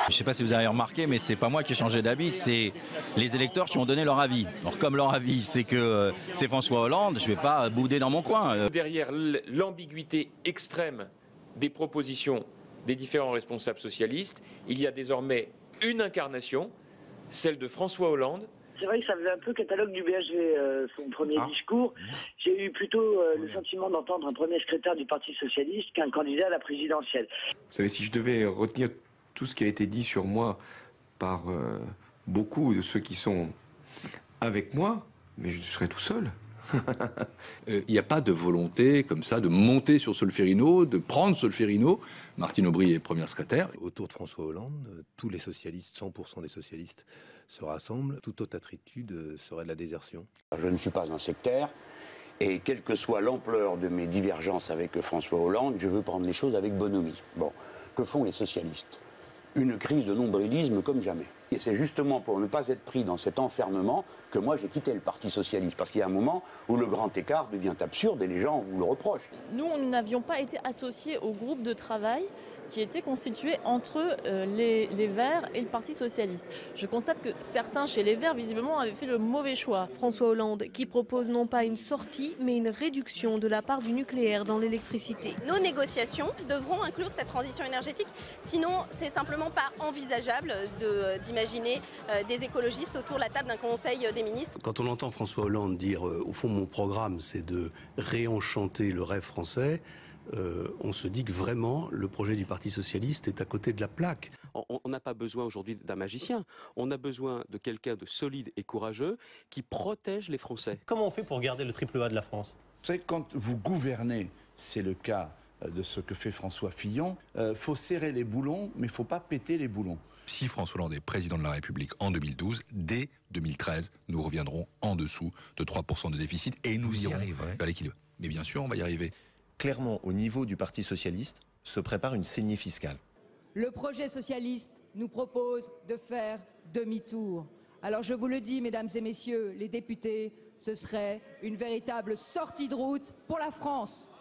Je ne sais pas si vous avez remarqué, mais c'est pas moi qui ai changé d'avis, c'est les électeurs qui ont donné leur avis. Alors comme leur avis, c'est que c'est François Hollande, je ne vais pas bouder dans mon coin. Derrière l'ambiguïté extrême des propositions des différents responsables socialistes, il y a désormais une incarnation, celle de François Hollande. C'est vrai que ça faisait un peu catalogue du BHV, son premier discours. J'ai eu plutôt le sentiment d'entendre un premier secrétaire du Parti Socialiste qu'un candidat à la présidentielle. Vous savez, si je devais retenir tout ce qui a été dit sur moi par beaucoup de ceux qui sont avec moi, mais je serais tout seul. Il n'y a pas de volonté comme ça de monter sur Solferino, de prendre Solferino. Martine Aubry est première secrétaire. Autour de François Hollande, tous les socialistes, 100% des socialistes se rassemblent. Toute autre attitude serait de la désertion. Je ne suis pas un sectaire et quelle que soit l'ampleur de mes divergences avec François Hollande, je veux prendre les choses avec bonhomie. Bon, que font les socialistes? Une crise de nombrilisme comme jamais. Et c'est justement pour ne pas être pris dans cet enfermement que moi j'ai quitté le Parti Socialiste. Parce qu'il y a un moment où le grand écart devient absurde et les gens vous le reprochent. Nous n'avions pas été associés au groupe de travail qui était constitué entre les Verts et le Parti Socialiste. Je constate que certains chez les Verts, visiblement, avaient fait le mauvais choix. François Hollande qui propose non pas une sortie, mais une réduction de la part du nucléaire dans l'électricité. Nos négociations devront inclure cette transition énergétique, sinon c'est simplement pas envisageable d'imaginer des écologistes autour de la table d'un conseil des ministres. Quand on entend François Hollande dire au fond mon programme c'est de réenchanter le rêve français, on se dit que vraiment le projet du Parti Socialiste est à côté de la plaque. On n'a pas besoin aujourd'hui d'un magicien, on a besoin de quelqu'un de solide et courageux qui protège les Français. Comment on fait pour garder le triple A de la France? Vous savez, quand vous gouvernez, c'est le cas de ce que fait François Fillon, faut serrer les boulons, mais il ne faut pas péter les boulons. Si François Hollande est président de la République en 2012, dès 2013, nous reviendrons en dessous de 3% de déficit et nous irons vers l'équilibre. Mais bien sûr, on va y arriver. Clairement, au niveau du Parti Socialiste, se prépare une saignée fiscale. Le projet socialiste nous propose de faire demi-tour. Alors je vous le dis, mesdames et messieurs les députés, ce serait une véritable sortie de route pour la France.